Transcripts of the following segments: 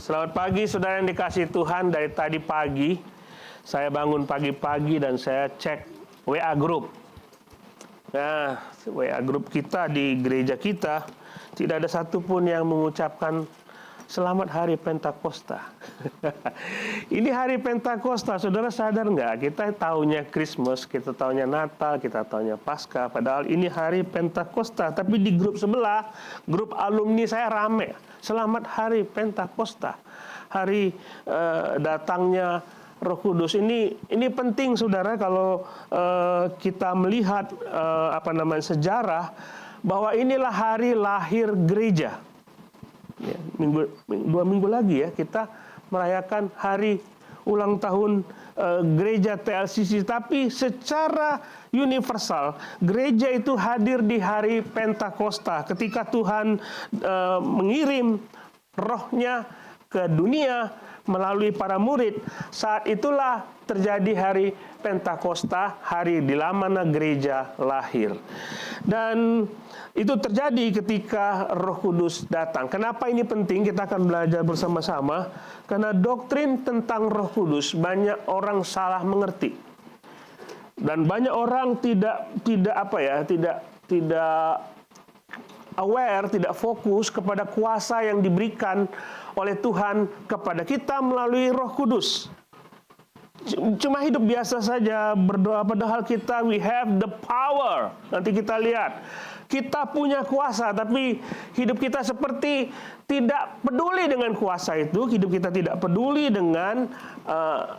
Selamat pagi saudara yang dikasihi Tuhan. Dari tadi pagi saya bangun pagi-pagi dan saya cek WA group. Nah, WA group kita di gereja kita tidak ada satupun yang mengucapkan Selamat Hari Pentakosta. Ini Hari Pentakosta, saudara sadar nggak? Kita taunya Christmas, kita taunya Natal, kita taunya Paskah. Padahal ini Hari Pentakosta. Tapi di grup sebelah, grup alumni saya rame. Selamat Hari Pentakosta. Hari datangnya Roh Kudus. Ini penting, saudara, kalau kita melihat sejarah bahwa inilah hari lahir gereja. Ya, dua minggu lagi ya kita merayakan hari ulang tahun gereja TLCC. Tapi secara universal gereja itu hadir di hari Pentakosta ketika Tuhan mengirim rohnya ke dunia melalui para murid. Saat itulah terjadi hari Pentakosta, hari di mana gereja lahir. Dan itu terjadi ketika Roh Kudus datang. Kenapa ini penting? Kita akan belajar bersama-sama. Karena doktrin tentang Roh Kudus banyak orang salah mengerti. Dan banyak orang tidak aware, tidak fokus kepada kuasa yang diberikan oleh Tuhan kepada kita melalui Roh Kudus. Cuma hidup biasa saja, berdoa, padahal we have the power. Nanti kita lihat. Kita punya kuasa, tapi hidup kita seperti tidak peduli dengan kuasa itu. Hidup kita tidak peduli dengan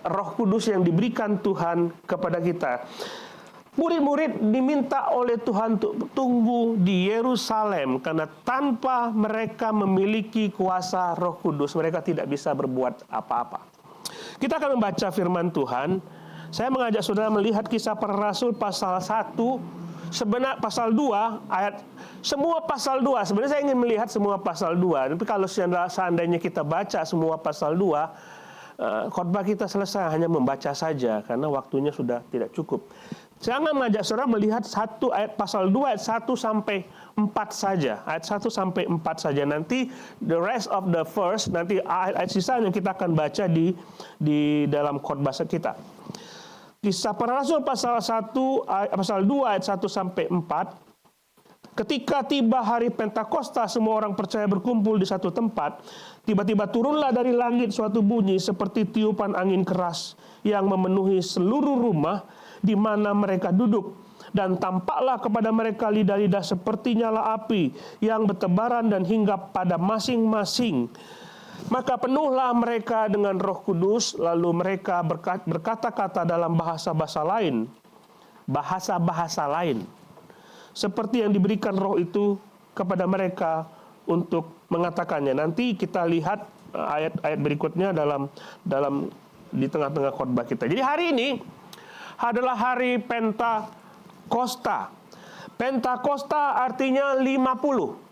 Roh Kudus yang diberikan Tuhan kepada kita. Murid-murid diminta oleh Tuhan untuk tunggu di Yerusalem, karena tanpa mereka memiliki kuasa Roh Kudus, mereka tidak bisa berbuat apa-apa. Kita akan membaca firman Tuhan. Saya mengajak saudara melihat Kisah Para Rasul pasal 1, sebenarnya pasal 2, semua pasal 2. Sebenarnya saya ingin melihat semua pasal 2. Tapi kalau seandainya kita baca semua pasal 2, khotbah kita selesai hanya membaca saja, karena waktunya sudah tidak cukup. Saya akan mengajak saudara melihat pasal 2 ayat 1 sampai 4 saja. Ayat 1 sampai 4 saja. Nanti the rest of the verse, nanti ayat sisanya kita akan baca di dalam khotbah kita. Kisah Para Rasul pasal 2 ayat 1 sampai 4. Ketika tiba hari Pentakosta, semua orang percaya berkumpul di satu tempat. Tiba-tiba turunlah dari langit suatu bunyi seperti tiupan angin keras yang memenuhi seluruh rumah di mana mereka duduk. Dan tampaklah kepada mereka lidah-lidah seperti nyala api yang bertebaran dan hinggap pada masing-masing. Maka penuhlah mereka dengan Roh Kudus, lalu mereka berkata-kata dalam bahasa-bahasa lain, seperti yang diberikan Roh itu kepada mereka untuk mengatakannya. Nanti kita lihat ayat-ayat berikutnya dalam di tengah-tengah khotbah kita. Jadi hari ini adalah hari Pentakosta. Pentakosta artinya 50.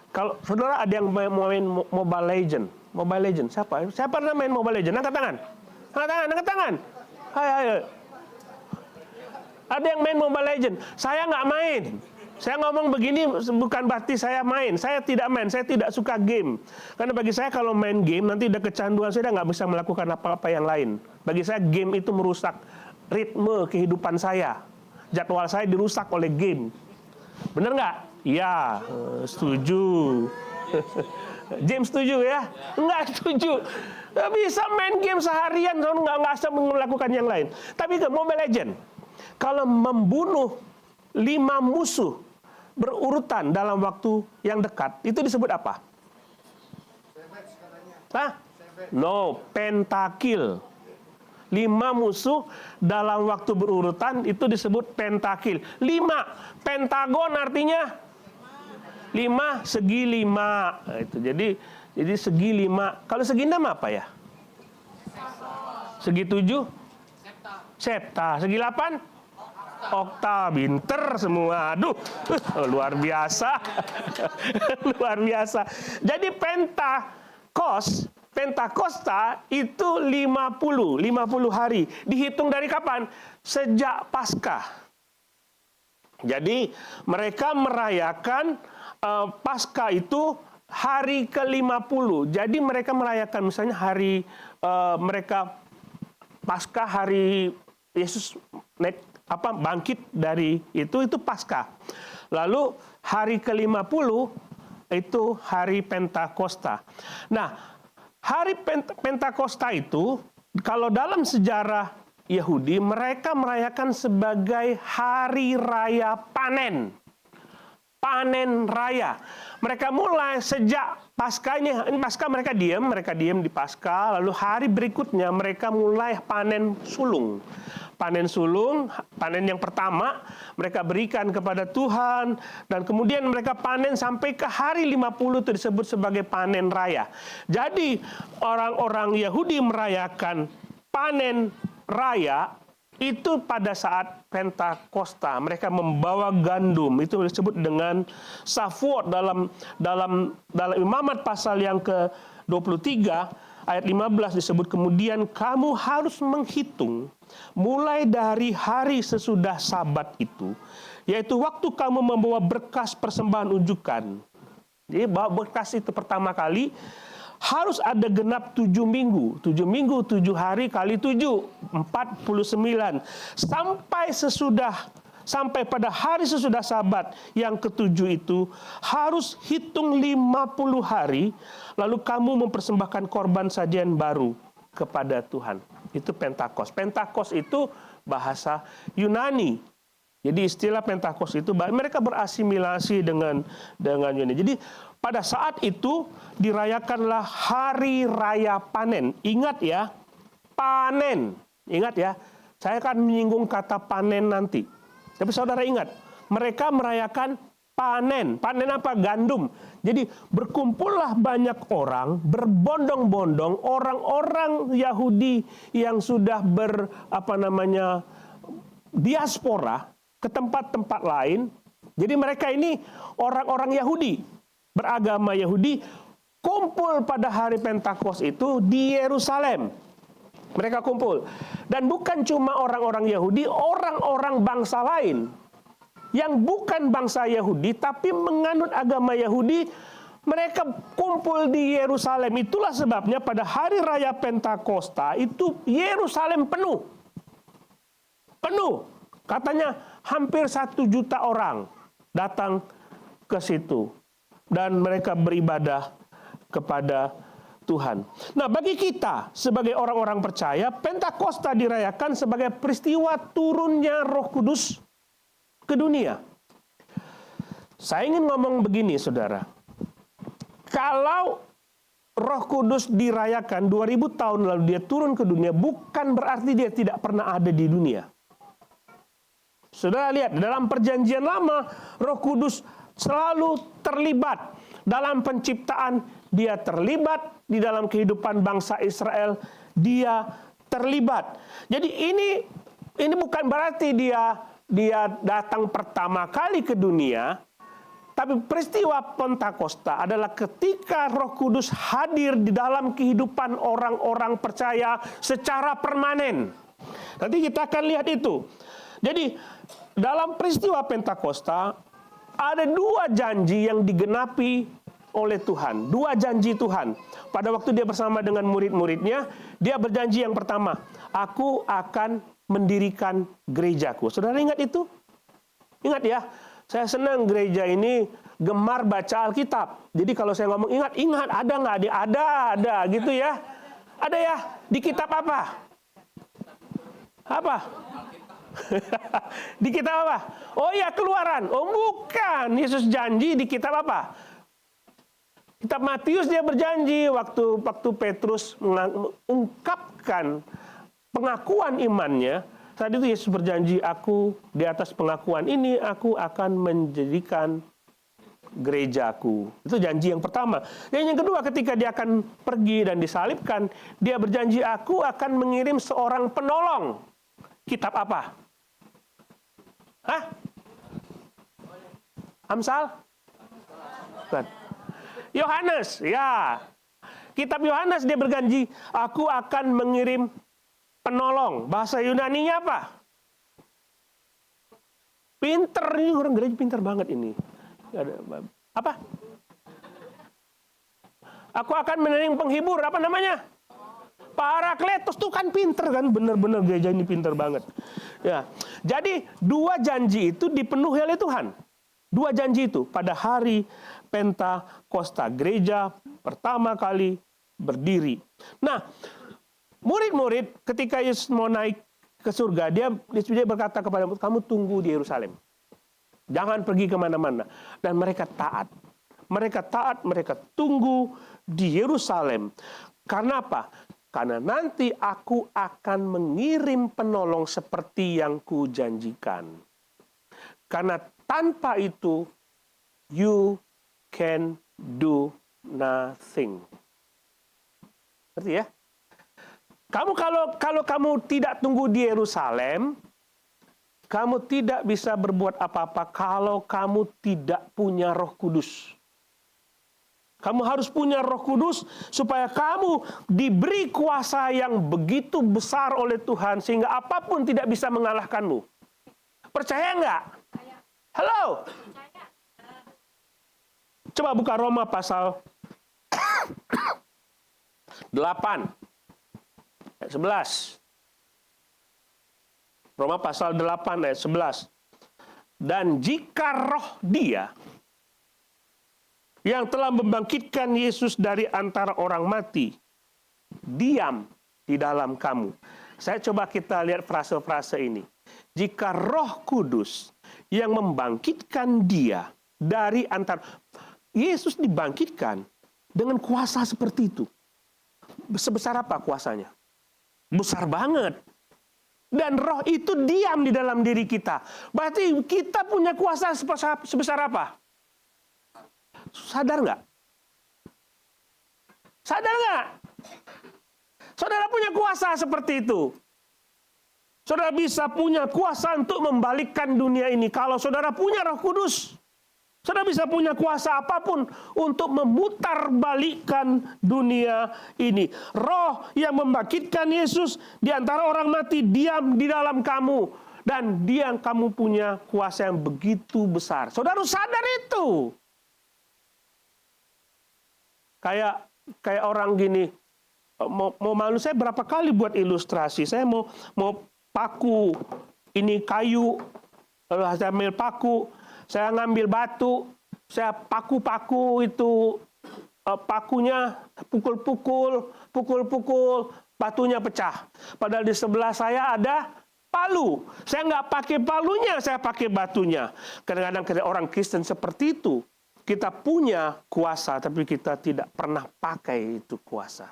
Kalau saudara ada yang main Mobile Legend, siapa pernah main Mobile Legend? Angkat tangan. Hai. Ada yang main Mobile Legend? Saya nggak main. Saya ngomong begini bukan berarti saya main. Saya tidak main. Saya tidak suka game. Karena bagi saya kalau main game nanti udah kecanduan, saya nggak bisa melakukan apa-apa yang lain. Bagi saya game itu merusak ritme kehidupan saya. Jadwal saya dirusak oleh game. Bener nggak? Ya, setuju. James setuju ya? Enggak setuju. Nggak bisa main game seharian, nggak bisa melakukan yang lain. Tapi ke Mobile Legend, kalau membunuh 5 musuh berurutan dalam waktu yang dekat, itu disebut apa? No, pentakill. 5 musuh dalam waktu berurutan itu disebut pentakill. 5, pentagon artinya 5, segi 5. Nah, itu jadi segi 5. Kalau segi 6 apa ya? Segi 7? Septa. Segi 8? Okta. Binter semua. Aduh, luar biasa. Luar biasa. Jadi Pentakosta itu 50 hari. Dihitung dari kapan? Sejak Paskah. Jadi mereka merayakan Paskah itu hari ke-50. Jadi mereka merayakan misalnya hari mereka Paskah, hari Yesus bangkit dari itu Paskah. Lalu hari ke-50 itu hari Pentakosta. Nah, hari Pentakosta itu kalau dalam sejarah Yahudi mereka merayakan sebagai hari raya panen. Panen raya. Mereka mulai sejak Paskahnya, Paskah mereka diam di Paskah, lalu hari berikutnya mereka mulai panen sulung. Panen sulung, panen yang pertama mereka berikan kepada Tuhan, dan kemudian mereka panen sampai ke hari 50 itu disebut sebagai panen raya. Jadi orang-orang Yahudi merayakan panen raya itu pada saat Pentakosta. Mereka membawa gandum, itu disebut dengan Shavuot dalam Imamat pasal yang ke-23 ayat 15 disebut, kemudian kamu harus menghitung mulai dari hari sesudah Sabat itu, yaitu waktu kamu membawa berkas persembahan unjukan. Jadi bawa berkas itu pertama kali harus ada genap 7 minggu. 7 minggu, 7 hari kali 7, 49. Sampai pada hari sesudah Sabat yang ke-7 itu, harus hitung 50 hari, lalu kamu mempersembahkan korban sajian baru kepada Tuhan. Itu Pentakos. Pentakos itu bahasa Yunani. Jadi istilah Pentakos itu mereka berasimilasi dengan Yunani. Jadi pada saat itu dirayakanlah hari raya panen. Ingat ya, panen. Ingat ya, saya akan menyinggung kata panen nanti. Tapi saudara ingat, mereka merayakan panen. Panen apa? Gandum. Jadi berkumpullah banyak orang, berbondong-bondong, orang-orang Yahudi yang sudah diaspora ke tempat-tempat lain. Jadi mereka ini orang-orang Yahudi, beragama Yahudi, kumpul pada hari Pentakos itu di Yerusalem. Mereka kumpul. Dan bukan cuma orang-orang Yahudi, orang-orang bangsa lain yang bukan bangsa Yahudi tapi menganut agama Yahudi, mereka kumpul di Yerusalem. Itulah sebabnya pada hari raya Pentakosta itu Yerusalem penuh. Penuh. Katanya hampir 1 juta orang datang ke situ. Dan mereka beribadah kepada Tuhan. Nah, bagi kita sebagai orang-orang percaya, Pentakosta dirayakan sebagai peristiwa turunnya Roh Kudus ke dunia. Saya ingin ngomong begini, saudara. Kalau Roh Kudus dirayakan 2000 tahun lalu dia turun ke dunia, bukan berarti dia tidak pernah ada di dunia. Saudara lihat, dalam perjanjian lama, Roh Kudus selalu terlibat dalam penciptaan, dia terlibat di dalam kehidupan bangsa Israel, dia terlibat. Jadi ini bukan berarti dia datang pertama kali ke dunia, tapi peristiwa Pentakosta adalah ketika Roh Kudus hadir di dalam kehidupan orang-orang percaya secara permanen. Nanti kita akan lihat itu. Jadi dalam peristiwa Pentakosta ada 2 janji yang digenapi oleh Tuhan. 2 janji Tuhan. Pada waktu dia bersama dengan murid-muridnya, dia berjanji yang pertama, aku akan mendirikan gerejaku. Saudara ingat itu? Ingat ya, saya senang gereja ini gemar baca Alkitab. Jadi kalau saya ngomong ingat, ada nggak? Ada, gitu ya. Ada ya? Di kitab apa? Apa? Di kitab apa? Oh iya, Keluaran. Oh bukan, Yesus janji di kitab apa? Kitab Matius dia berjanji waktu Petrus mengungkapkan pengakuan imannya. Saat itu Yesus berjanji, aku di atas pengakuan ini aku akan menjadikan gerejaku. Itu janji yang pertama. Dan yang kedua, ketika dia akan pergi dan disalibkan, dia berjanji, aku akan mengirim seorang penolong. Kitab apa? Hah? Amsal? Bukan. Yohanes, ya. Kitab Yohanes dia berjanji, aku akan mengirim penolong. Bahasa Yunaninya apa? Pinter, ini orang gereja pinter banget ini. Apa? Aku akan mengirim penghibur, apa namanya? Parakletos. Tuh kan pinter kan, bener-bener gereja ini pinter banget. Ya, jadi dua janji itu dipenuhi oleh Tuhan. Dua janji itu pada hari Pentakosta, gereja pertama kali berdiri. Nah, murid-murid ketika Yesus mau naik ke surga, dia berkata kepada mereka, kamu tunggu di Yerusalem. Jangan pergi kemana-mana. Dan mereka taat. Mereka taat, mereka tunggu di Yerusalem. Karena apa? Karena nanti aku akan mengirim penolong seperti yang kujanjikan. Karena tanpa itu, you can do nothing. Ngerti ya? Kamu kalau kamu tidak tunggu di Yerusalem, kamu tidak bisa berbuat apa-apa kalau kamu tidak punya Roh Kudus. Kamu harus punya Roh Kudus supaya kamu diberi kuasa yang begitu besar oleh Tuhan sehingga apapun tidak bisa mengalahkanmu. Percaya nggak? Halo? Coba buka Roma pasal 8 ayat 11. Roma pasal 8 ayat 11. Dan jika roh Dia yang telah membangkitkan Yesus dari antara orang mati diam di dalam kamu. Saya coba kita lihat frase-frase ini. Jika Roh Kudus yang membangkitkan Dia dari antara, Yesus dibangkitkan dengan kuasa seperti itu. Sebesar apa kuasanya? Besar banget. Dan roh itu diam di dalam diri kita. Berarti kita punya kuasa sebesar apa? Sadar nggak? Sadar nggak? Saudara punya kuasa seperti itu. Saudara bisa punya kuasa untuk membalikkan dunia ini. Kalau saudara punya Roh Kudus, saudara bisa punya kuasa apapun untuk memutarbalikkan dunia ini. Roh yang membangkitkan Yesus di antara orang mati diam di dalam kamu. Dan dia yang kamu punya kuasa yang begitu besar. Saudara harus sadar itu. Kayak orang gini, mau malu saya berapa kali buat ilustrasi. Saya mau paku, ini kayu, lalu saya ambil paku, saya ngambil batu, saya paku-paku itu, pakunya pukul-pukul, batunya pecah. Padahal di sebelah saya ada palu. Saya nggak pakai palunya, saya pakai batunya. Kadang-kadang orang Kristen seperti itu. Kita punya kuasa, tapi kita tidak pernah pakai itu kuasa.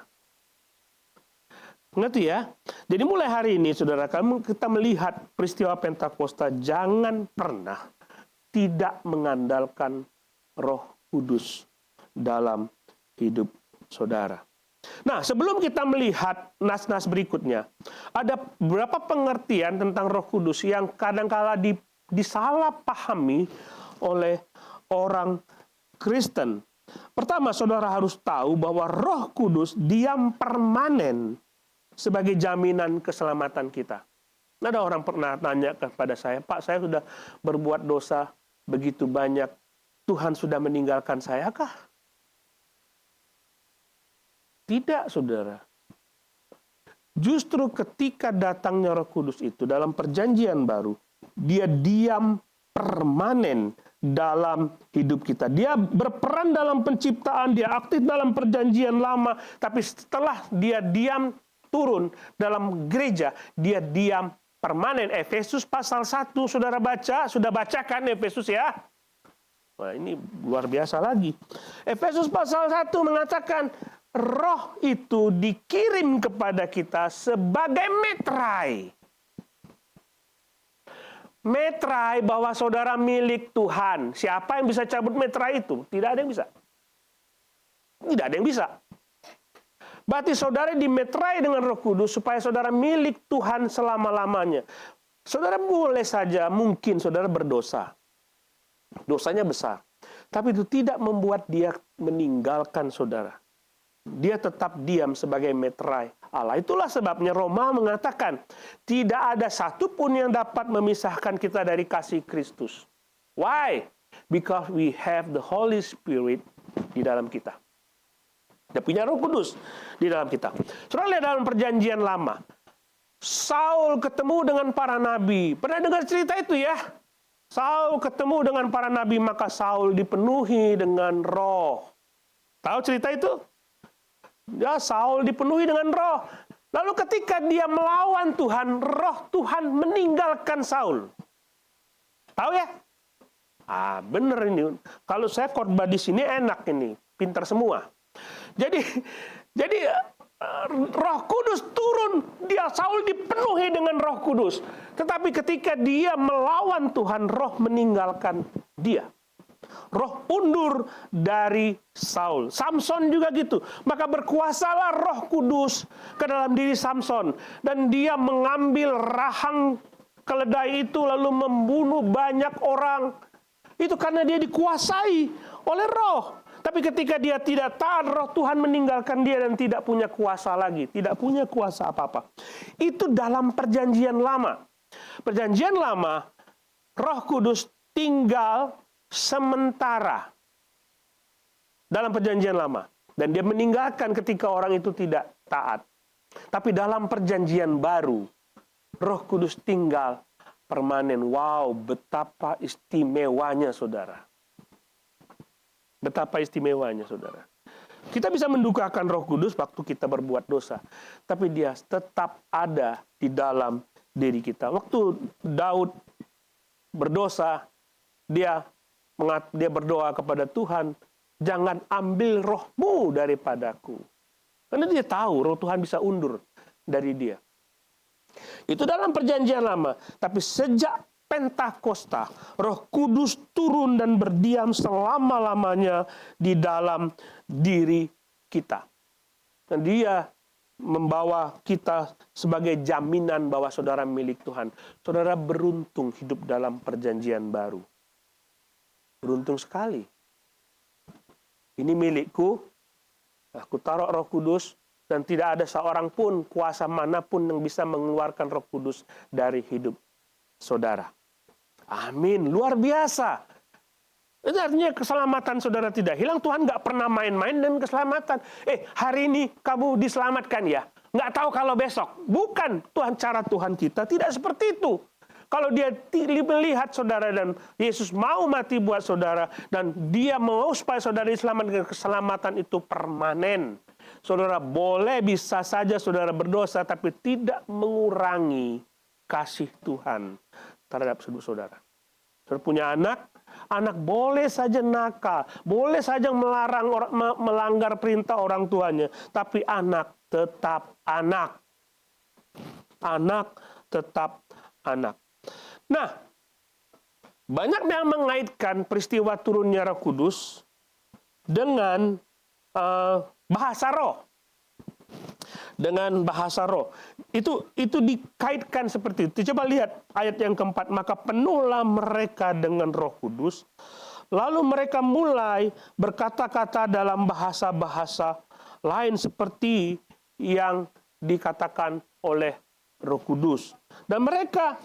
Ngerti ya? Jadi mulai hari ini, saudara, kita melihat peristiwa Pentakosta, jangan pernah tidak mengandalkan Roh Kudus dalam hidup saudara. Nah, sebelum kita melihat nas-nas berikutnya, ada beberapa pengertian tentang Roh Kudus yang kadang-kala disalahpahami oleh orang Kristen. Pertama, saudara harus tahu bahwa Roh Kudus diam permanen sebagai jaminan keselamatan kita. Ada orang pernah tanya kepada saya, Pak, saya sudah berbuat dosa begitu banyak, Tuhan sudah meninggalkan saya kah? Tidak, saudara. Justru ketika datangnya Roh Kudus itu dalam perjanjian baru, dia diam permanen dalam hidup kita. Dia berperan dalam penciptaan, dia aktif dalam perjanjian lama, tapi setelah dia diam turun dalam gereja, dia diam permanen. Efesus pasal 1, saudara baca, sudah bacakan Efesus ya? Wah, ini luar biasa lagi. Efesus pasal 1 mengatakan, roh itu dikirim kepada kita sebagai metrai. Metrai bahwa saudara milik Tuhan. Siapa yang bisa cabut metrai itu? Tidak ada yang bisa. Tidak ada yang bisa. Berarti saudara dimetrai dengan Roh Kudus supaya saudara milik Tuhan selama-lamanya. Saudara boleh saja mungkin saudara berdosa. Dosanya besar. Tapi itu tidak membuat dia meninggalkan saudara. Dia tetap diam sebagai metrai Allah. Itulah sebabnya Roma mengatakan, tidak ada satupun yang dapat memisahkan kita dari kasih Kristus. Why? Because we have the Holy Spirit di dalam kita. Dia punya Roh Kudus di dalam kita. Saudara lihat dalam Perjanjian Lama, Saul ketemu dengan para nabi. Pernah dengar cerita itu ya? Saul ketemu dengan para nabi, maka Saul dipenuhi dengan roh. Tahu cerita itu? Ya, Saul dipenuhi dengan roh. Lalu ketika dia melawan Tuhan, roh Tuhan meninggalkan Saul. Tahu ya? Bener ini. Kalau saya khotbah di sini enak ini, pintar semua. Jadi Roh Kudus turun, Saul dipenuhi dengan Roh Kudus. Tetapi ketika dia melawan Tuhan, roh meninggalkan dia. Roh undur dari Saul. Samson juga gitu. Maka berkuasalah Roh Kudus ke dalam diri Samson. Dan dia mengambil rahang keledai itu lalu membunuh banyak orang. Itu karena dia dikuasai oleh roh. Tapi ketika dia tidak taat, roh Tuhan meninggalkan dia dan tidak punya kuasa lagi. Tidak punya kuasa apa-apa. Itu dalam Perjanjian Lama. Perjanjian Lama, Roh Kudus tinggal sementara dalam Perjanjian Lama. Dan dia meninggalkan ketika orang itu tidak taat. Tapi dalam Perjanjian Baru, Roh Kudus tinggal permanen. Wow, betapa istimewanya, saudara. Betapa istimewanya, saudara. Kita bisa mendukakan Roh Kudus waktu kita berbuat dosa. Tapi dia tetap ada di dalam diri kita. Waktu Daud berdosa, dia berdoa kepada Tuhan, jangan ambil rohmu daripadaku. Karena dia tahu roh Tuhan bisa undur dari dia. Itu dalam Perjanjian Lama. Tapi sejak Pentakosta, Roh Kudus turun dan berdiam selama-lamanya di dalam diri kita. Dan dia membawa kita sebagai jaminan bahwa saudara milik Tuhan. Saudara beruntung hidup dalam Perjanjian Baru. Beruntung sekali. Ini milikku, aku taruh Roh Kudus, dan tidak ada seorang pun, kuasa manapun yang bisa mengeluarkan Roh Kudus dari hidup saudara. Amin. Luar biasa. Itu artinya keselamatan saudara tidak hilang. Tuhan nggak pernah main-main dengan keselamatan. Hari ini kamu diselamatkan ya. Nggak tahu kalau besok. Bukan. Cara Tuhan kita tidak seperti itu. Kalau dia melihat saudara dan Yesus mau mati buat saudara. Dan dia mau supaya saudara diselamatkan, keselamatan itu permanen. Saudara bisa saja saudara berdosa, tapi tidak mengurangi kasih Tuhan terhadap saudara. Saudara punya anak boleh saja nakal, boleh saja melanggar perintah orang tuanya, tapi anak tetap anak. Anak tetap anak. Nah, banyak yang mengaitkan peristiwa turunnya Roh Kudus dengan bahasa roh. Dengan bahasa roh. Itu dikaitkan seperti itu. Coba lihat ayat yang keempat. Maka penuhlah mereka dengan Roh Kudus. Lalu mereka mulai berkata-kata dalam bahasa-bahasa lain seperti yang dikatakan oleh Roh Kudus. Dan mereka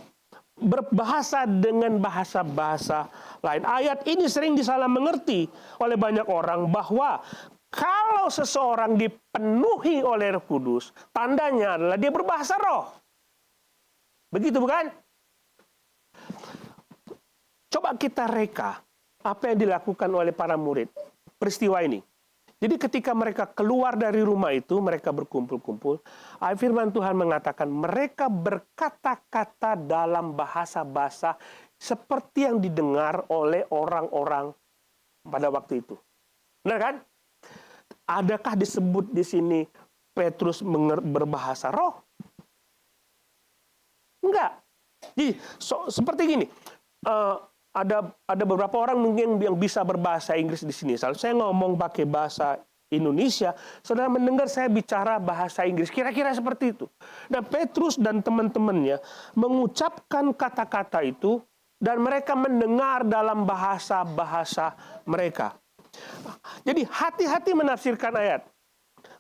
berbahasa dengan bahasa-bahasa lain. Ayat ini sering disalah mengerti oleh banyak orang bahwa kalau seseorang dipenuhi oleh Roh Kudus, tandanya adalah dia berbahasa roh. Begitu bukan? Coba kita reka apa yang dilakukan oleh para murid. Peristiwa ini. Jadi ketika mereka keluar dari rumah itu, mereka berkumpul-kumpul. Firman Tuhan mengatakan mereka berkata-kata dalam bahasa-bahasa seperti yang didengar oleh orang-orang pada waktu itu. Benar kan? Adakah disebut di sini Petrus berbahasa roh? Enggak. Jadi seperti gini, ada beberapa orang mungkin yang bisa berbahasa Inggris di sini. Saya ngomong pakai bahasa Indonesia, saudara mendengar saya bicara bahasa Inggris, kira-kira seperti itu. Dan Petrus dan teman-temannya mengucapkan kata-kata itu dan mereka mendengar dalam bahasa-bahasa mereka. Jadi hati-hati menafsirkan ayat.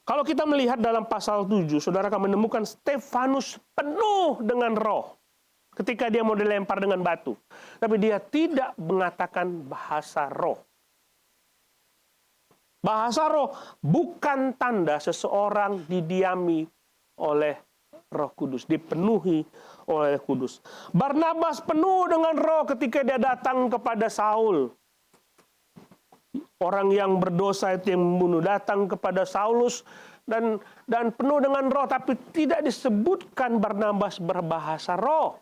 Kalau kita melihat dalam pasal 7, saudara akan menemukan Stefanus penuh dengan roh ketika dia mau dilempar dengan batu. Tapi dia tidak mengatakan bahasa roh. Bahasa roh bukan tanda seseorang didiami oleh Roh Kudus, dipenuhi oleh Kudus. Barnabas penuh dengan roh ketika dia datang kepada Saul. Orang yang berdosa itu yang membunuh datang kepada Saulus dan penuh dengan roh, tapi tidak disebutkan Barnabas berbahasa roh.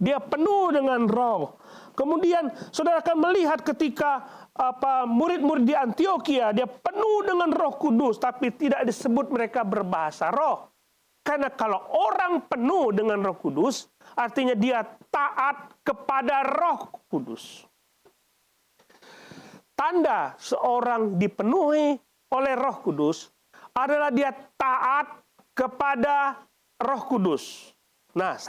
Dia penuh dengan roh. Kemudian saudara akan melihat ketika murid-murid di Antioquia, dia penuh dengan Roh Kudus, tapi tidak disebut mereka berbahasa roh. Karena kalau orang penuh dengan Roh Kudus, artinya dia taat kepada Roh Kudus. Tanda seorang dipenuhi oleh Roh Kudus adalah dia taat kepada Roh Kudus. Nah,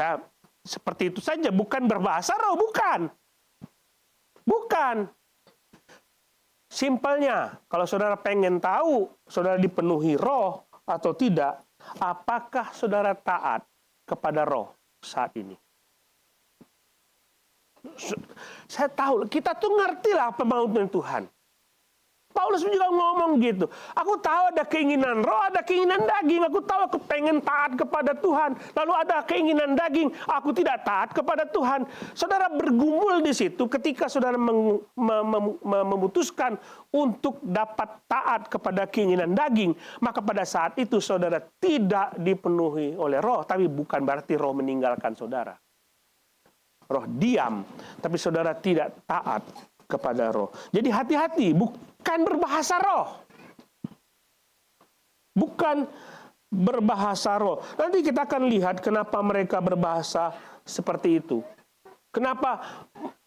seperti itu saja, bukan berbahasa roh, bukan. Bukan. Simpelnya, kalau saudara pengen tahu saudara dipenuhi roh atau tidak, apakah saudara taat kepada roh saat ini? Saya tahu, kita tuh ngerti lah apa maunya Tuhan. Paulus juga ngomong gitu. Aku tahu ada keinginan roh, ada keinginan daging. Aku tahu aku pengen taat kepada Tuhan. Lalu ada keinginan daging, aku tidak taat kepada Tuhan. Saudara bergumul di situ ketika saudara memutuskan untuk dapat taat kepada keinginan daging. Maka pada saat itu saudara tidak dipenuhi oleh roh. Tapi bukan berarti roh meninggalkan saudara. Roh diam, tapi saudara tidak taat kepada roh. Jadi hati-hati, bukan berbahasa roh. Bukan berbahasa roh. Nanti kita akan lihat kenapa mereka berbahasa seperti itu. Kenapa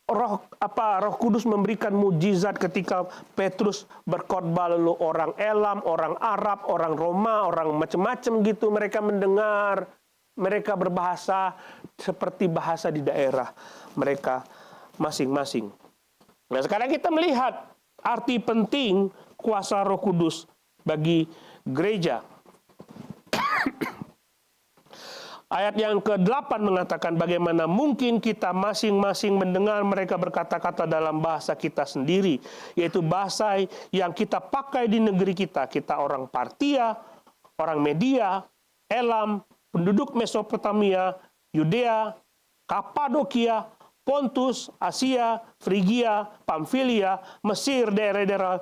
Roh Kudus memberikan mujizat ketika Petrus berkhotbah, lalu orang Elam, orang Arab, orang Roma, orang macam-macam gitu mereka mendengar, mereka berbahasa seperti bahasa di daerah mereka masing-masing. Nah, sekarang kita melihat arti penting kuasa Roh Kudus bagi gereja. Ayat yang ke-8 mengatakan bagaimana mungkin kita masing-masing mendengar mereka berkata-kata dalam bahasa kita sendiri, yaitu bahasa yang kita pakai di negeri kita. Kita orang Partia, orang Media, Elam, penduduk Mesopotamia, Yudea, Kapadokia, Pontus, Asia, Frigia, Pamfilia, Mesir, daerah-daerah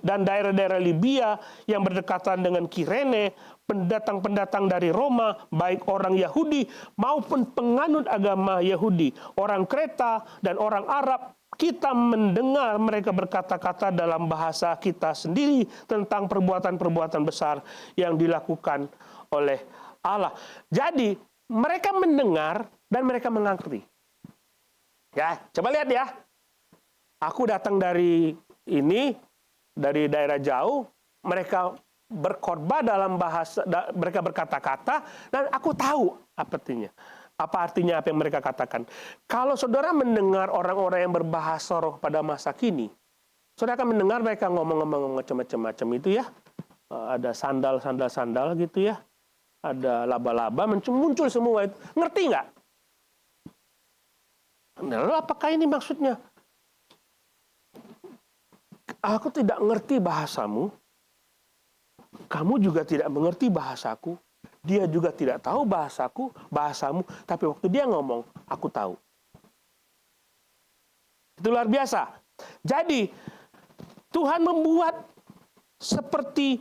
dan daerah-daerah Libya yang berdekatan dengan Kirene, pendatang-pendatang dari Roma, baik orang Yahudi maupun penganut agama Yahudi, orang Kreta dan orang Arab, kita mendengar mereka berkata-kata dalam bahasa kita sendiri tentang perbuatan-perbuatan besar yang dilakukan oleh Allah. Jadi, mereka mendengar dan mereka mengerti. Ya, coba lihat ya. Aku datang dari daerah jauh, mereka berkhotbah dalam bahasa, mereka berkata-kata, dan aku tahu apa artinya. Apa artinya apa yang mereka katakan. Kalau saudara mendengar orang-orang yang berbahasa roh pada masa kini, saudara akan mendengar mereka ngomong-ngomong macam-macam itu ya. Ada sandal gitu ya. Ada laba-laba, muncul semua itu. Ngerti nggak? Lalu apakah ini maksudnya? Aku tidak ngerti bahasamu, kamu juga tidak mengerti bahasaku, dia juga tidak tahu bahasamu, tapi waktu dia ngomong, aku tahu. Itu luar biasa. Jadi, Tuhan membuat seperti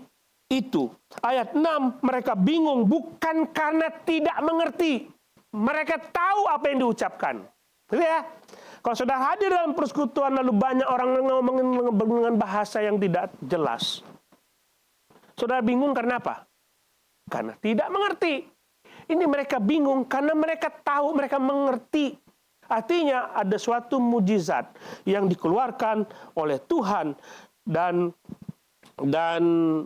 itu. Ayat 6, mereka bingung bukan karena tidak mengerti. Mereka tahu apa yang diucapkan. Ya, kalau sudah hadir dalam persekutuan lalu banyak orang ngomongin dengan bahasa yang tidak jelas. Saudara bingung karena apa? Karena tidak mengerti. Ini mereka bingung karena mereka tahu, mereka mengerti. Artinya ada suatu mujizat yang dikeluarkan oleh Tuhan dan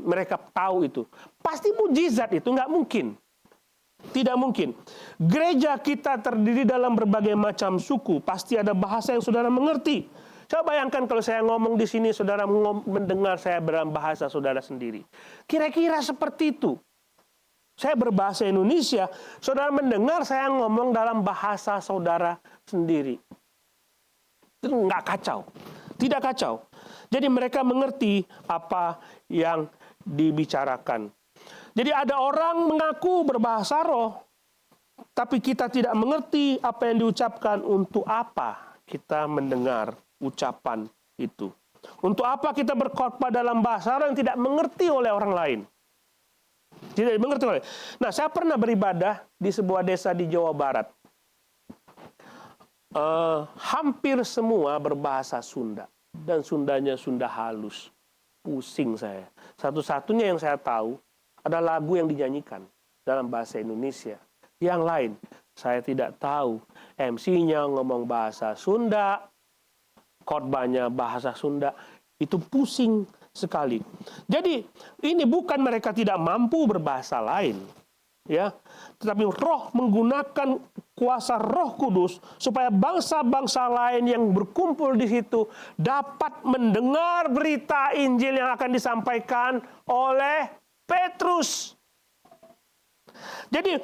mereka tahu itu. Pasti mujizat itu nggak mungkin. Tidak mungkin. Gereja kita terdiri dalam berbagai macam suku. Pasti ada bahasa yang saudara mengerti. Coba bayangkan kalau saya ngomong di sini, saudara mendengar saya dalam bahasa saudara sendiri. Kira-kira seperti itu. Saya berbahasa Indonesia, saudara mendengar saya ngomong dalam bahasa saudara sendiri. Itu nggak kacau. Tidak kacau. Jadi mereka mengerti apa yang dibicarakan. Jadi ada orang mengaku berbahasa roh, tapi kita tidak mengerti apa yang diucapkan. Untuk apa kita mendengar ucapan itu? Untuk apa kita berkhotbah dalam bahasa roh yang tidak mengerti oleh orang lain? Tidak mengerti oleh. Nah, saya pernah beribadah di sebuah desa di Jawa Barat. Hampir semua berbahasa Sunda. Dan Sundanya Sunda halus. Pusing saya. Satu-satunya yang saya tahu ada lagu yang dinyanyikan dalam bahasa Indonesia. Yang lain, saya tidak tahu. MC-nya ngomong bahasa Sunda, khotbahnya bahasa Sunda. Itu pusing sekali. Jadi, ini bukan mereka tidak mampu berbahasa lain. Ya, tetapi roh menggunakan kuasa Roh Kudus supaya bangsa-bangsa lain yang berkumpul di situ dapat mendengar berita Injil yang akan disampaikan oleh Petrus. Jadi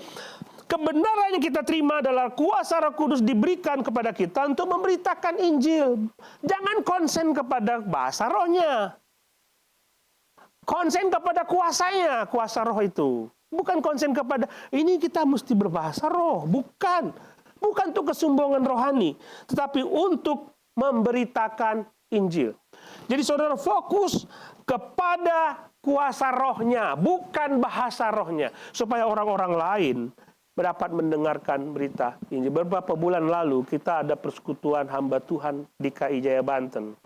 kebenaran yang kita terima adalah kuasa Roh Kudus diberikan kepada kita untuk memberitakan Injil. Jangan konsen kepada bahasa rohnya. Konsen kepada kuasanya, kuasa roh itu. Bukan konsen kepada, ini kita mesti berbahasa roh. Bukan. Bukan untuk kesombongan rohani. Tetapi untuk memberitakan Injil. Jadi saudara fokus kepada kuasa rohnya. Bukan bahasa rohnya. Supaya orang-orang lain dapat mendengarkan berita Injil. Beberapa bulan lalu kita ada persekutuan hamba Tuhan di KI Jaya Banten.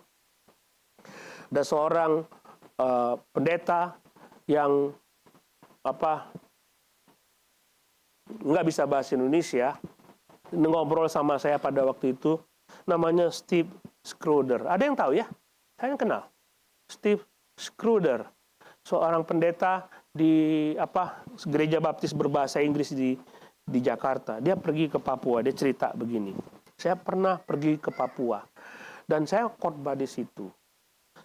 Ada seorang pendeta yang nggak bisa bahasa Indonesia, ngobrol sama saya pada waktu itu, namanya Steve Schroeder. Ada yang tahu ya? Saya yang kenal. Steve Schroeder, seorang pendeta di gereja baptis berbahasa Inggris di Jakarta. Dia pergi ke Papua, dia cerita begini. Saya pernah pergi ke Papua dan saya khotbah di situ.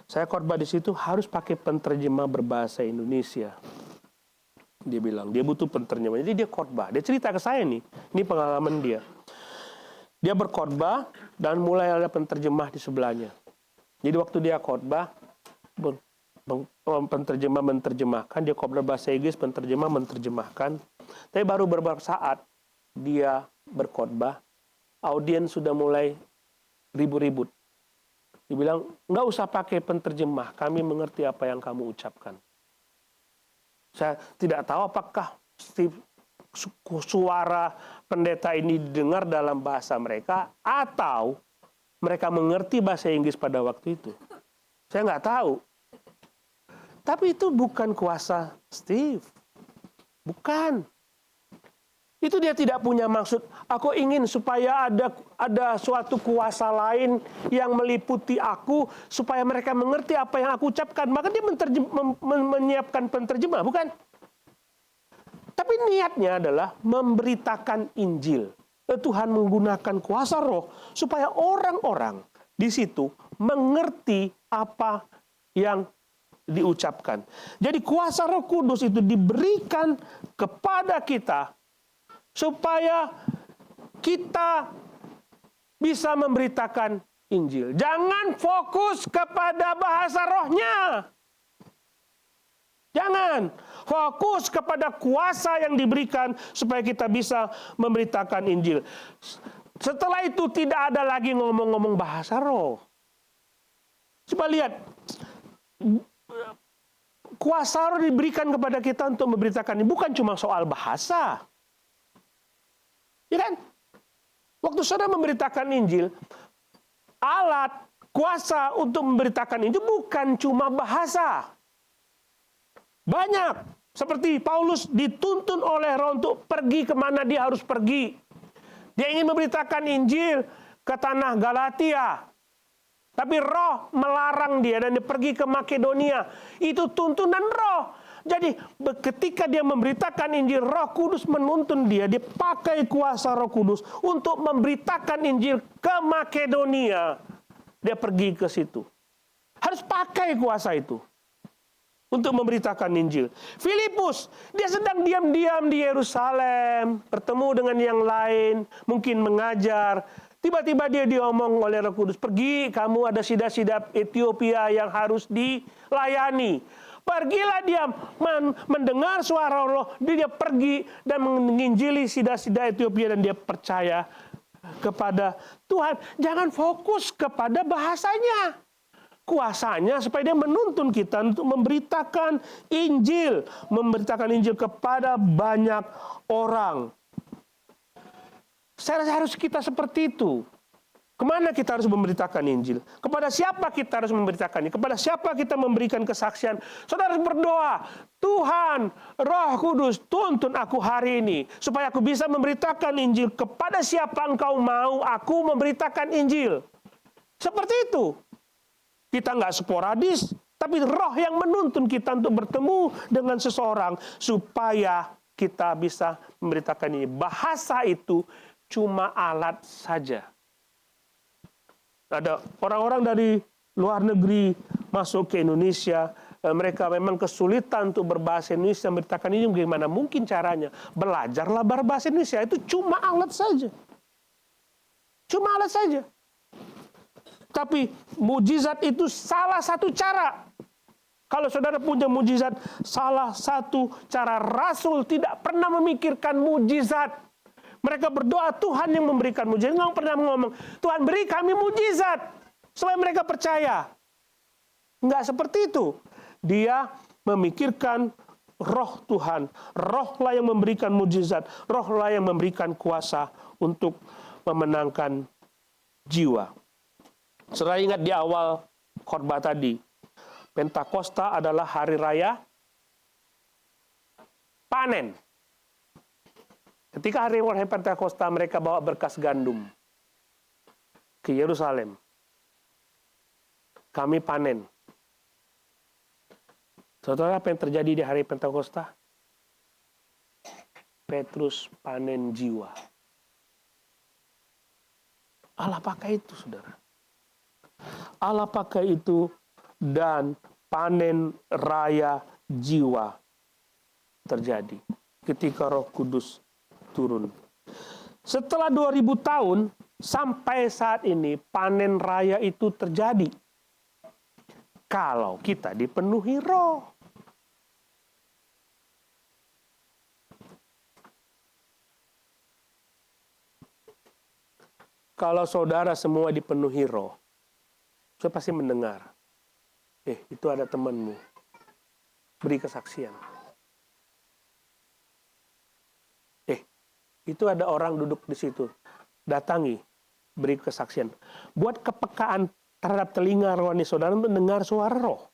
Saya khotbah di situ harus pakai penterjemah berbahasa Indonesia. Dia bilang, dia butuh penterjemah. Jadi dia khotbah. Dia cerita ke saya nih. Ini pengalaman dia. Dia berkhotbah dan mulai ada penterjemah di sebelahnya. Jadi waktu dia khotbah, penterjemah menerjemahkan. Dia khotbah bahasa Inggris, penterjemah menerjemahkan. Tapi baru beberapa saat dia berkhotbah, audiens sudah mulai ribut-ribut. Dia bilang, nggak usah pakai penterjemah. Kami mengerti apa yang kamu ucapkan. Saya tidak tahu apakah suara pendeta ini didengar dalam bahasa mereka atau mereka mengerti bahasa Inggris pada waktu itu. Saya nggak tahu. Tapi itu bukan kuasa Steve. Bukan. Itu dia tidak punya maksud. Aku ingin supaya ada suatu kuasa lain yang meliputi aku supaya mereka mengerti apa yang aku ucapkan. Maka dia menyiapkan penterjemah, bukan? Tapi niatnya adalah memberitakan Injil. Tuhan menggunakan kuasa roh supaya orang-orang di situ mengerti apa yang diucapkan. Jadi kuasa Roh Kudus itu diberikan kepada kita supaya kita bisa memberitakan Injil. Jangan fokus kepada bahasa rohnya. Jangan. Fokus kepada kuasa yang diberikan supaya kita bisa memberitakan Injil. Setelah itu tidak ada lagi ngomong-ngomong bahasa roh. Coba lihat. Kuasa roh diberikan kepada kita untuk memberitakan ini. Bukan cuma soal bahasa. Ya kan? Waktu saudara memberitakan Injil, alat, kuasa untuk memberitakan Injil bukan cuma bahasa. Banyak. Seperti Paulus dituntun oleh Roh untuk pergi kemana dia harus pergi. Dia ingin memberitakan Injil ke tanah Galatia. Tapi Roh melarang dia dan dia pergi ke Makedonia. Itu tuntunan Roh. Jadi ketika dia memberitakan Injil, Roh Kudus menuntun dia. Dia pakai kuasa Roh Kudus untuk memberitakan Injil ke Makedonia. Dia pergi ke situ. Harus pakai kuasa itu untuk memberitakan Injil. Filipus, dia sedang diam-diam di Yerusalem, bertemu dengan yang lain, mungkin mengajar. Tiba-tiba dia diomong oleh Roh Kudus, pergi, kamu ada sida-sida Ethiopia yang harus dilayani. Pergilah dia mendengar suara roh, dia pergi dan menginjili sida-sida Ethiopia dan dia percaya kepada Tuhan. Jangan fokus kepada bahasanya. Kuasanya supaya dia menuntun kita untuk memberitakan Injil. Memberitakan Injil kepada banyak orang. Saya rasa harus kita seperti itu. Kemana kita harus memberitakan Injil? Kepada siapa kita harus memberitakannya? Kepada siapa kita memberikan kesaksian? Saudara harus berdoa, Tuhan, Roh Kudus, tuntun aku hari ini, supaya aku bisa memberitakan Injil. Kepada siapa Engkau mau aku memberitakan Injil? Seperti itu. Kita nggak sporadis, tapi roh yang menuntun kita untuk bertemu dengan seseorang, supaya kita bisa memberitakan ini. Bahasa itu cuma alat saja. Ada orang-orang dari luar negeri masuk ke Indonesia, mereka memang kesulitan untuk berbahasa Indonesia, memberitakan ini bagaimana mungkin caranya. Belajarlah berbahasa Indonesia, itu cuma alat saja. Cuma alat saja. Tapi mujizat itu salah satu cara. Kalau saudara punya mujizat, salah satu cara. Rasul tidak pernah memikirkan mujizat. Mereka berdoa, Tuhan yang memberikan mujizat. Nggak pernah ngomong, Tuhan beri kami mujizat. Supaya mereka percaya. Nggak seperti itu. Dia memikirkan roh Tuhan. Rohlah yang memberikan mujizat. Rohlah yang memberikan kuasa untuk memenangkan jiwa. Saudara ingat di awal khotbah tadi. Pentakosta adalah hari raya panen. Ketika hari Pentakosta mereka bawa berkas gandum ke Yerusalem. Kami panen. Saudara, apa yang terjadi di hari Pentakosta? Petrus panen jiwa. Allah pakai itu, saudara. Allah pakai itu dan panen raya jiwa terjadi ketika Roh Kudus turun. Setelah 2000 tahun sampai saat ini panen raya itu terjadi. Kalau kita dipenuhi roh. Kalau saudara semua dipenuhi roh, saya pasti mendengar. Itu ada temanmu. Beri kesaksian. Itu ada orang duduk di situ. Datangi, beri kesaksian. Buat kepekaan terhadap telinga rohani saudara mendengar suara roh.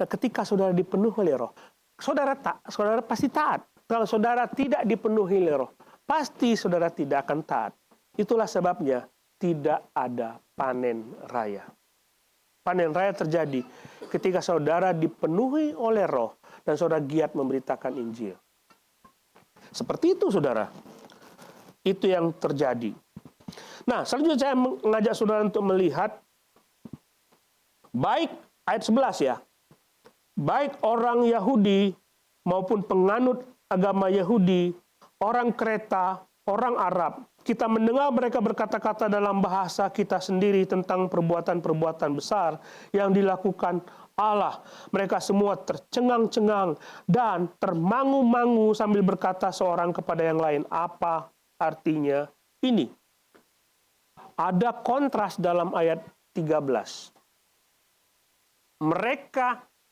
Nah, ketika saudara dipenuhi oleh roh, saudara pasti taat. Kalau saudara tidak dipenuhi oleh roh, pasti saudara tidak akan taat. Itulah sebabnya tidak ada panen raya. Panen raya terjadi ketika saudara dipenuhi oleh roh dan saudara giat memberitakan Injil. Seperti itu, saudara. Itu yang terjadi. Nah, selanjutnya saya mengajak saudara untuk melihat baik ayat 11 ya. Baik orang Yahudi maupun penganut agama Yahudi, orang Kreta, orang Arab, kita mendengar mereka berkata-kata dalam bahasa kita sendiri tentang perbuatan-perbuatan besar yang dilakukan Allah. Mereka semua tercengang-cengang dan termangu-mangu sambil berkata seorang kepada yang lain, apa artinya ini? Ada kontras dalam ayat 13. Mereka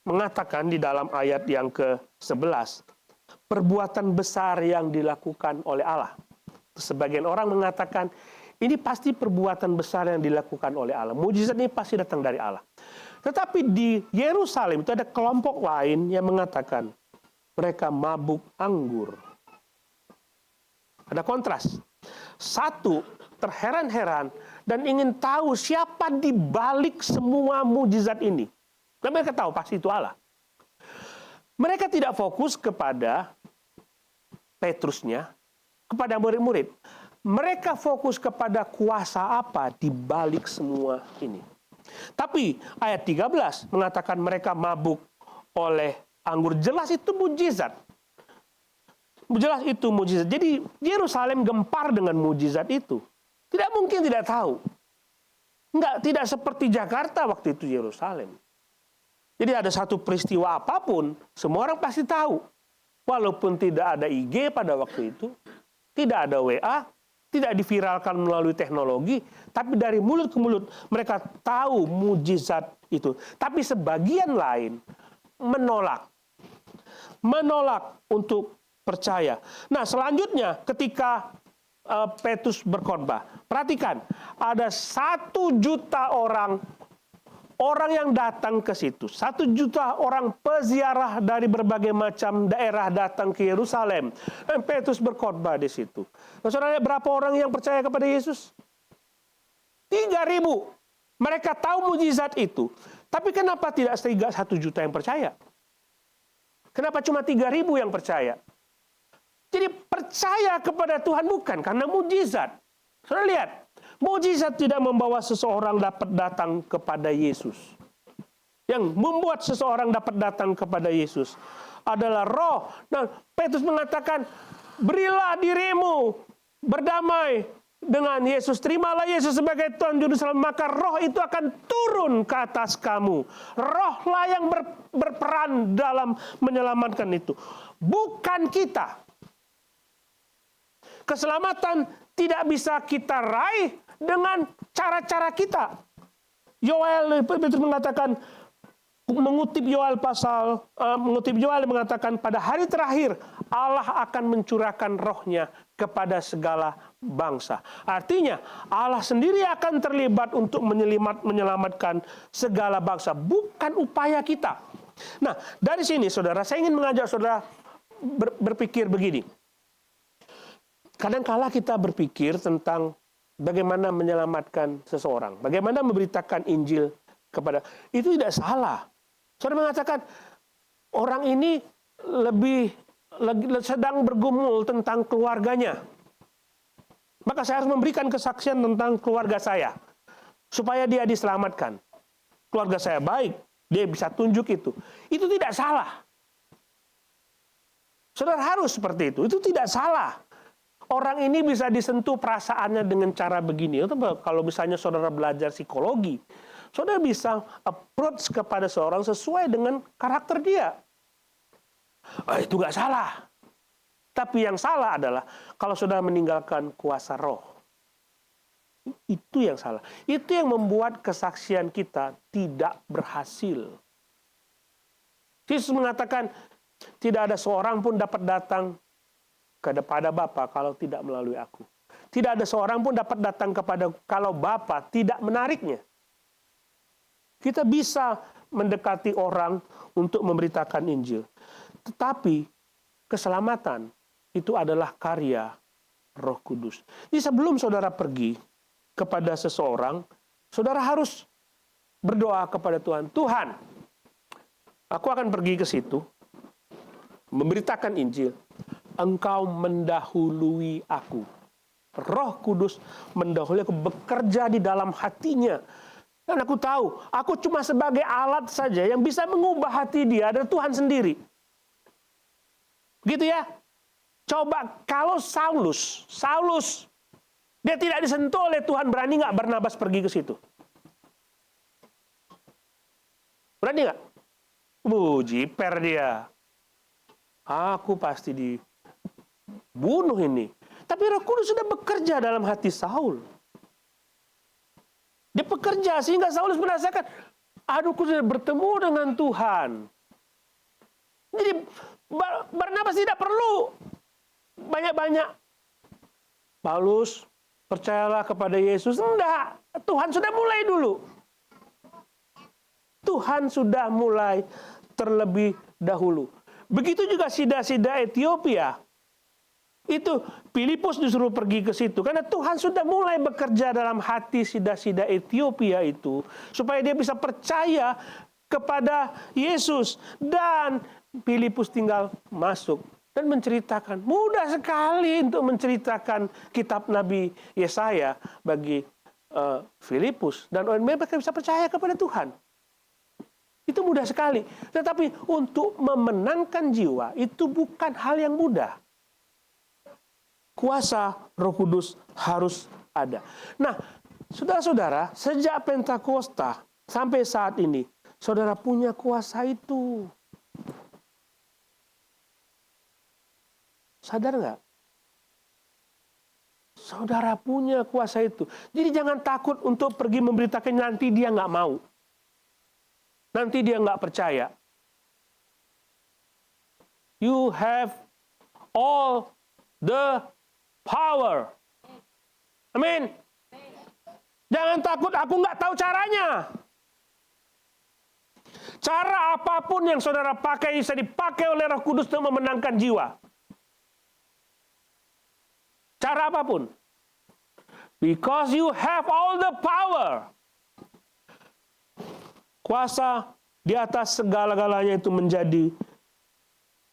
mengatakan di dalam ayat yang ke-11, perbuatan besar yang dilakukan oleh Allah. Sebagian orang mengatakan, ini pasti perbuatan besar yang dilakukan oleh Allah. Mujizat ini pasti datang dari Allah. Tetapi di Yerusalem itu ada kelompok lain yang mengatakan, mereka mabuk anggur. Ada kontras. Satu, terheran-heran dan ingin tahu siapa di balik semua mujizat ini. Dan mereka tahu pasti itu Allah. Mereka tidak fokus kepada Petrusnya, kepada murid-murid. Mereka fokus kepada kuasa apa di balik semua ini. Tapi ayat 13 mengatakan mereka mabuk oleh anggur. Jelas itu mujizat. Jelas itu mujizat. Jadi Yerusalem gempar dengan mujizat itu. Tidak mungkin tidak tahu. Tidak seperti Jakarta waktu itu Yerusalem. Jadi ada satu peristiwa apapun, semua orang pasti tahu. Walaupun tidak ada IG pada waktu itu, tidak ada WA, tidak diviralkan melalui teknologi, tapi dari mulut ke mulut mereka tahu mujizat itu. Tapi sebagian lain menolak untuk percaya. Nah, selanjutnya ketika Petrus berkhotbah, perhatikan, ada 1 juta orang yang datang ke situ. 1 juta orang peziarah dari berbagai macam daerah datang ke Yerusalem. Dan Petrus berkhotbah di situ. Nah, saudara, berapa orang yang percaya kepada Yesus? 3.000. Mereka tahu mujizat itu. Tapi kenapa tidak 1 juta yang percaya? Kenapa cuma 3.000 yang percaya? Jadi percaya kepada Tuhan bukan karena mujizat. Saudara lihat, mujizat tidak membawa seseorang dapat datang kepada Yesus. Yang membuat seseorang dapat datang kepada Yesus adalah roh. Dan Petrus mengatakan, berilah dirimu berdamai dengan Yesus. Terimalah Yesus sebagai Tuhan Juru Selamat, maka roh itu akan turun ke atas kamu. Rohlah yang berperan dalam menyelamatkan itu. Bukan kita. Keselamatan tidak bisa kita raih dengan cara-cara kita. Petrus mengatakan, mengutip Yoel mengatakan, pada hari terakhir Allah akan mencurahkan rohnya kepada segala bangsa. Artinya Allah sendiri akan terlibat untuk menyelamatkan segala bangsa, bukan upaya kita. Nah, dari sini saudara, saya ingin mengajak saudara berpikir begini. Kadang-kala kita berpikir tentang bagaimana menyelamatkan seseorang, bagaimana memberitakan Injil kepada, itu tidak salah. Saudara mengatakan orang ini sedang bergumul tentang keluarganya, maka saya harus memberikan kesaksian tentang keluarga saya supaya dia diselamatkan. Keluarga saya baik, dia bisa tunjuk itu. Itu tidak salah. Saudara harus seperti itu tidak salah. Orang ini bisa disentuh perasaannya dengan cara begini. Kalau misalnya saudara belajar psikologi, saudara bisa approach kepada seorang sesuai dengan karakter dia. Itu nggak salah. Tapi yang salah adalah kalau saudara meninggalkan kuasa roh. Itu yang salah. Itu yang membuat kesaksian kita tidak berhasil. Yesus mengatakan, tidak ada seorang pun dapat datang kepada Bapa kalau tidak melalui aku. Tidak ada seorang pun dapat datang kepada kalau Bapa tidak menariknya. Kita bisa mendekati orang untuk memberitakan Injil. Tetapi keselamatan itu adalah karya Roh Kudus. Jadi sebelum saudara pergi kepada seseorang, saudara harus berdoa kepada Tuhan. Tuhan, aku akan pergi ke situ, memberitakan Injil. Engkau mendahului aku. Roh Kudus mendahului aku, bekerja di dalam hatinya. Dan aku tahu, aku cuma sebagai alat saja yang bisa mengubah hati dia, adalah Tuhan sendiri. Gitu ya. Coba kalau Saulus, dia tidak disentuh oleh Tuhan, berani nggak Barnabas pergi ke situ? Berani nggak? Jiper dia. Aku pasti dibunuh ini. Tapi Roh Kudus sudah bekerja dalam hati Saul. Dia bekerja sehingga Saulus merasakan, aduh, aku sudah bertemu dengan Tuhan. Jadi Barnabas tidak perlu banyak-banyak. Paulus, percayalah kepada Yesus. Enggak, Tuhan sudah mulai dulu. Tuhan sudah mulai terlebih dahulu. Begitu juga sida-sida Ethiopia. Itu Filipus disuruh pergi ke situ karena Tuhan sudah mulai bekerja dalam hati sida-sida Ethiopia itu supaya dia bisa percaya kepada Yesus, dan Filipus tinggal masuk dan menceritakan. Mudah sekali untuk menceritakan kitab Nabi Yesaya bagi Filipus, dan mereka bisa percaya kepada Tuhan. Itu mudah sekali. Tetapi untuk memenangkan jiwa itu bukan hal yang mudah. Kuasa Roh Kudus harus ada. Nah, saudara-saudara, sejak Pentakosta sampai saat ini, saudara punya kuasa itu. Sadar nggak? Saudara punya kuasa itu. Jadi jangan takut untuk pergi memberitakan, nanti dia nggak mau. Nanti dia nggak percaya. You have all the power. Amin. Jangan takut, aku nggak tahu caranya. Cara apapun yang saudara pakai bisa dipakai oleh Roh Kudus untuk memenangkan jiwa. Cara apapun. Because you have all the power. Kuasa di atas segala-galanya itu menjadi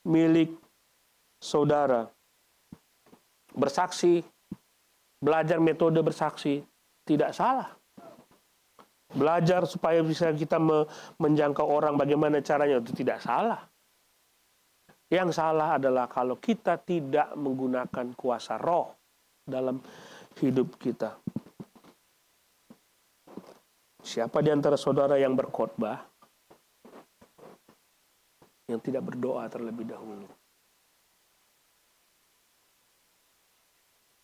milik saudara. Bersaksi, belajar metode bersaksi, tidak salah. Belajar supaya bisa kita menjangkau orang bagaimana caranya, itu tidak salah. Yang salah adalah kalau kita tidak menggunakan kuasa roh dalam hidup kita. Siapa di antara saudara yang berkhotbah yang tidak berdoa terlebih dahulu?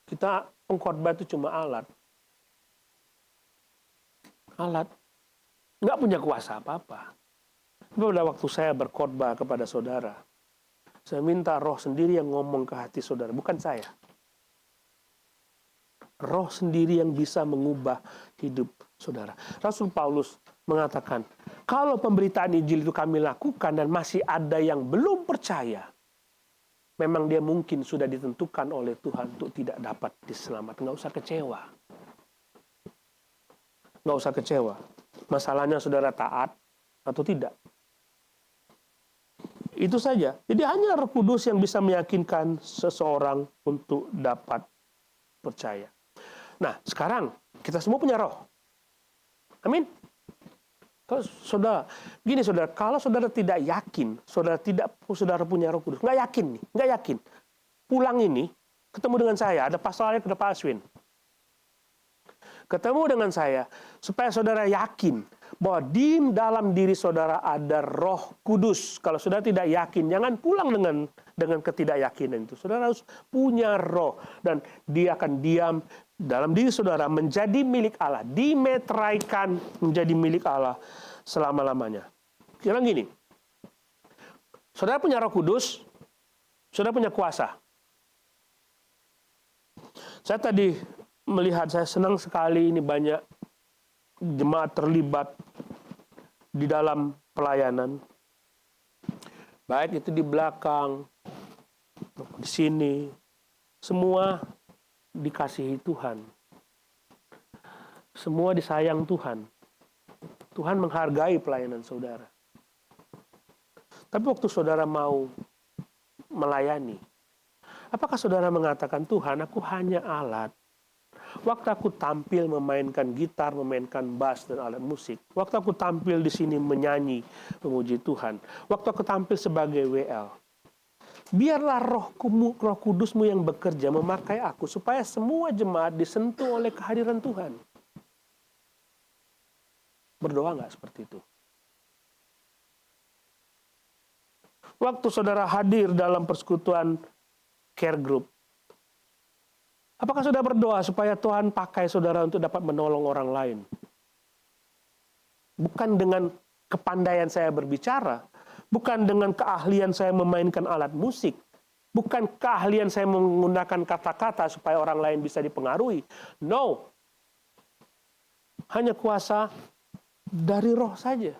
Kita pengkhotbah itu cuma alat. Alat. Nggak punya kuasa apa-apa. Pada waktu saya berkhotbah kepada saudara, saya minta Roh sendiri yang ngomong ke hati saudara, bukan saya. Roh sendiri yang bisa mengubah hidup saudara. Rasul Paulus mengatakan, kalau pemberitaan Injil itu kami lakukan dan masih ada yang belum percaya, memang dia mungkin sudah ditentukan oleh Tuhan untuk tidak dapat diselamatkan. Nggak usah kecewa. Nggak usah kecewa. Masalahnya saudara taat atau tidak. Itu saja. Jadi hanya Roh Kudus yang bisa meyakinkan seseorang untuk dapat percaya. Nah, sekarang kita semua punya roh. Amin. Kalau saudara, gini saudara, kalau saudara tidak yakin, saudara punya Roh Kudus, nggak yakin. Pulang ini, ketemu dengan saya, ada Pastor Alek, ada Pak Aswin. Ketemu dengan saya, supaya saudara yakin bahwa di dalam diri saudara ada Roh Kudus. Kalau saudara tidak yakin, jangan pulang dengan ketidakyakinan itu. Saudara harus punya roh, dan dia akan diam dalam diri saudara menjadi milik Allah, dimeteraikan menjadi milik Allah selama-lamanya. Sekarang gini, saudara punya Roh Kudus, saudara punya kuasa. Saya tadi melihat, saya senang sekali ini banyak jemaat terlibat di dalam pelayanan. Baik itu di belakang, di sini, semua dikasihi Tuhan. Semua disayang Tuhan. Tuhan menghargai pelayanan saudara. Tapi waktu saudara mau melayani, apakah saudara mengatakan, Tuhan, aku hanya alat. Waktu aku tampil memainkan gitar, memainkan bass dan alat musik. Waktu aku tampil di sini menyanyi, memuji Tuhan. Waktu aku tampil sebagai WL. Biarlah Roh Kudusmu yang bekerja memakai aku supaya semua jemaat disentuh oleh kehadiran Tuhan. Berdoa nggak seperti itu? Waktu saudara hadir dalam persekutuan care group, apakah saudara berdoa supaya Tuhan pakai saudara untuk dapat menolong orang lain? Bukan dengan kepandaian saya berbicara, bukan dengan keahlian saya memainkan alat musik, bukan keahlian saya menggunakan kata-kata supaya orang lain bisa dipengaruhi. No. Hanya kuasa dari roh saja.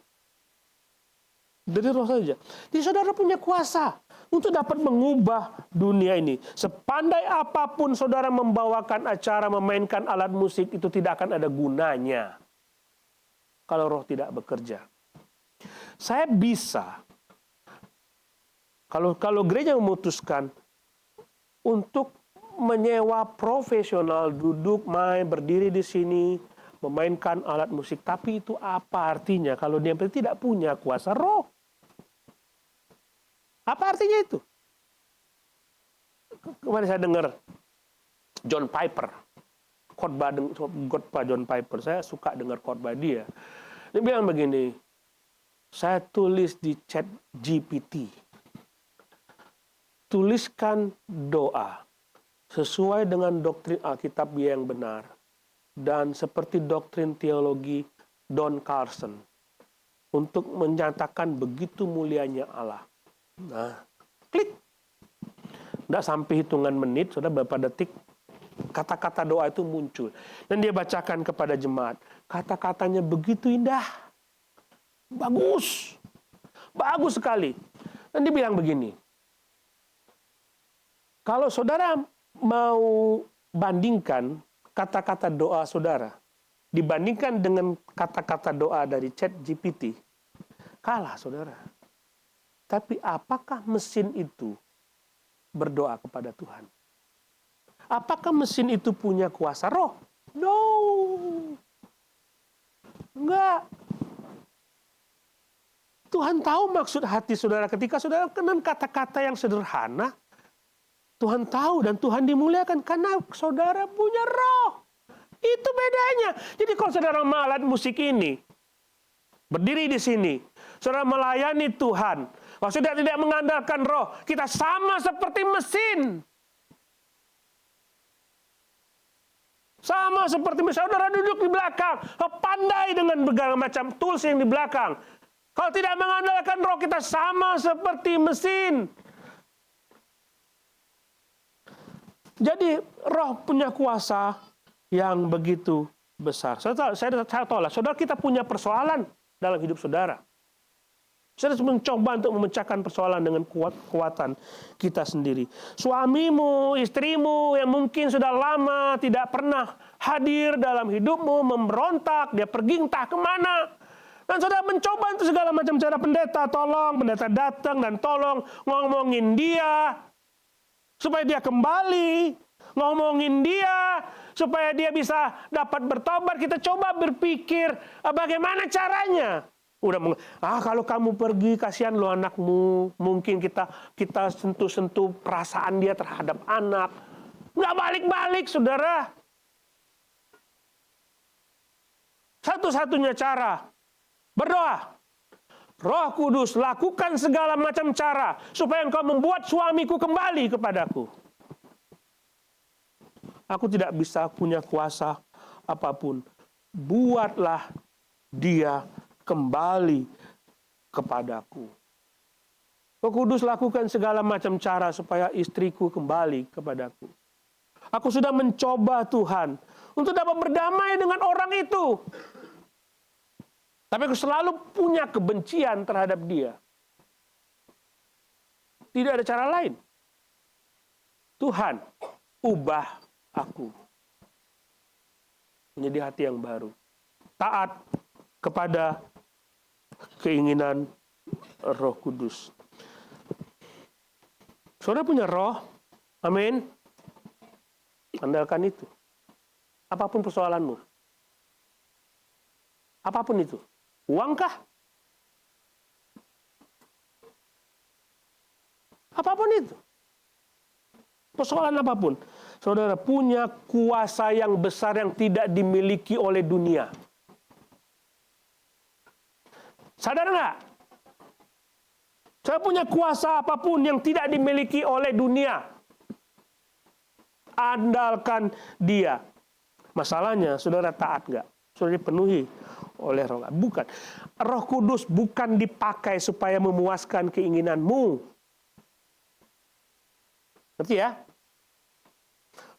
Dari roh saja. Jadi saudara punya kuasa untuk dapat mengubah dunia ini. Sepandai apapun saudara membawakan acara, memainkan alat musik, itu tidak akan ada gunanya kalau roh tidak bekerja. Saya bisa, kalau gereja memutuskan untuk menyewa profesional duduk, main, berdiri di sini, memainkan alat musik, tapi itu apa artinya kalau dia tidak punya kuasa roh? Apa artinya itu? Kemarin saya dengar John Piper khotbah John Piper. Saya suka dengar khotbah dia. Dia bilang begini, saya tulis di chat GPT. Tuliskan doa sesuai dengan doktrin Alkitab yang benar dan seperti doktrin teologi Don Carson untuk menyatakan begitu mulianya Allah. Nah, klik. Tidak sampai hitungan menit, sudah beberapa detik, kata-kata doa itu muncul. Dan dia bacakan kepada jemaat. Kata-katanya begitu indah. Bagus. Bagus sekali. Dan dia bilang begini, kalau saudara mau bandingkan kata-kata doa saudara, dibandingkan dengan kata-kata doa dari chat GPT, kalah saudara. Tapi apakah mesin itu berdoa kepada Tuhan? Apakah mesin itu punya kuasa roh? No. Enggak. Tuhan tahu maksud hati saudara ketika saudara dengan kata-kata yang sederhana. Tuhan tahu dan Tuhan dimuliakan karena saudara punya roh. Itu bedanya. Jadi kalau saudara alat musik ini, berdiri di sini, saudara melayani Tuhan, kalau saudara tidak mengandalkan roh, kita sama seperti mesin. Sama seperti saudara duduk di belakang, pandai dengan berbagai macam tools yang di belakang. Kalau tidak mengandalkan roh, kita sama seperti mesin. Jadi roh punya kuasa yang begitu besar. Saya tahu lah, saudara kita punya persoalan dalam hidup saudara. Saya mencoba untuk memecahkan persoalan dengan kekuatan kita sendiri. Suamimu, istrimu yang mungkin sudah lama tidak pernah hadir dalam hidupmu, memberontak, dia pergi entah kemana. Dan saudara mencoba untuk segala macam cara, pendeta datang dan tolong ngomongin dia, supaya dia kembali, ngomongin dia, supaya dia bisa dapat bertobat. Kita coba berpikir, bagaimana caranya? Kalau kamu pergi, kasihan lo anakmu. Mungkin kita sentuh-sentuh perasaan dia terhadap anak. Nggak balik-balik, saudara. Satu-satunya cara, berdoa. Roh Kudus, lakukan segala macam cara supaya engkau membuat suamiku kembali kepadaku. Aku tidak bisa punya kuasa apapun. Buatlah dia kembali kepadaku. Roh Kudus, lakukan segala macam cara supaya istriku kembali kepadaku. Aku sudah mencoba Tuhan untuk dapat berdamai dengan orang itu. Tapi aku selalu punya kebencian terhadap dia. Tidak ada cara lain. Tuhan, ubah aku menjadi hati yang baru. Taat kepada keinginan Roh Kudus. Saudara punya roh, amin. Andalkan itu. Apapun persoalanmu. Apapun itu. Uangkah? Apapun itu. Persoalan apapun. Saudara punya kuasa yang besar yang tidak dimiliki oleh dunia. Sadar nggak? Saya punya kuasa apapun yang tidak dimiliki oleh dunia. Andalkan dia. Masalahnya, saudara taat nggak? Saudara dipenuhi oleh roh. Bukan. Roh Kudus bukan dipakai supaya memuaskan keinginanmu. Ngerti ya?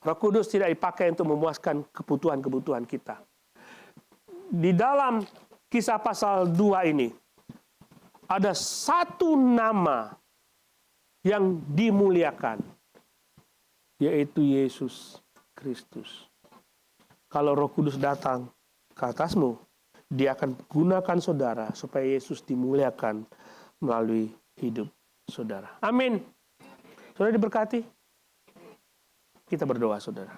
Roh Kudus tidak dipakai untuk memuaskan kebutuhan-kebutuhan kita. Di dalam Kisah pasal 2 ini, ada satu nama yang dimuliakan, yaitu Yesus Kristus. Kalau Roh Kudus datang ke atasmu, dia akan gunakan saudara supaya Yesus dimuliakan melalui hidup saudara. Amin. Saudara diberkati? Kita berdoa, saudara.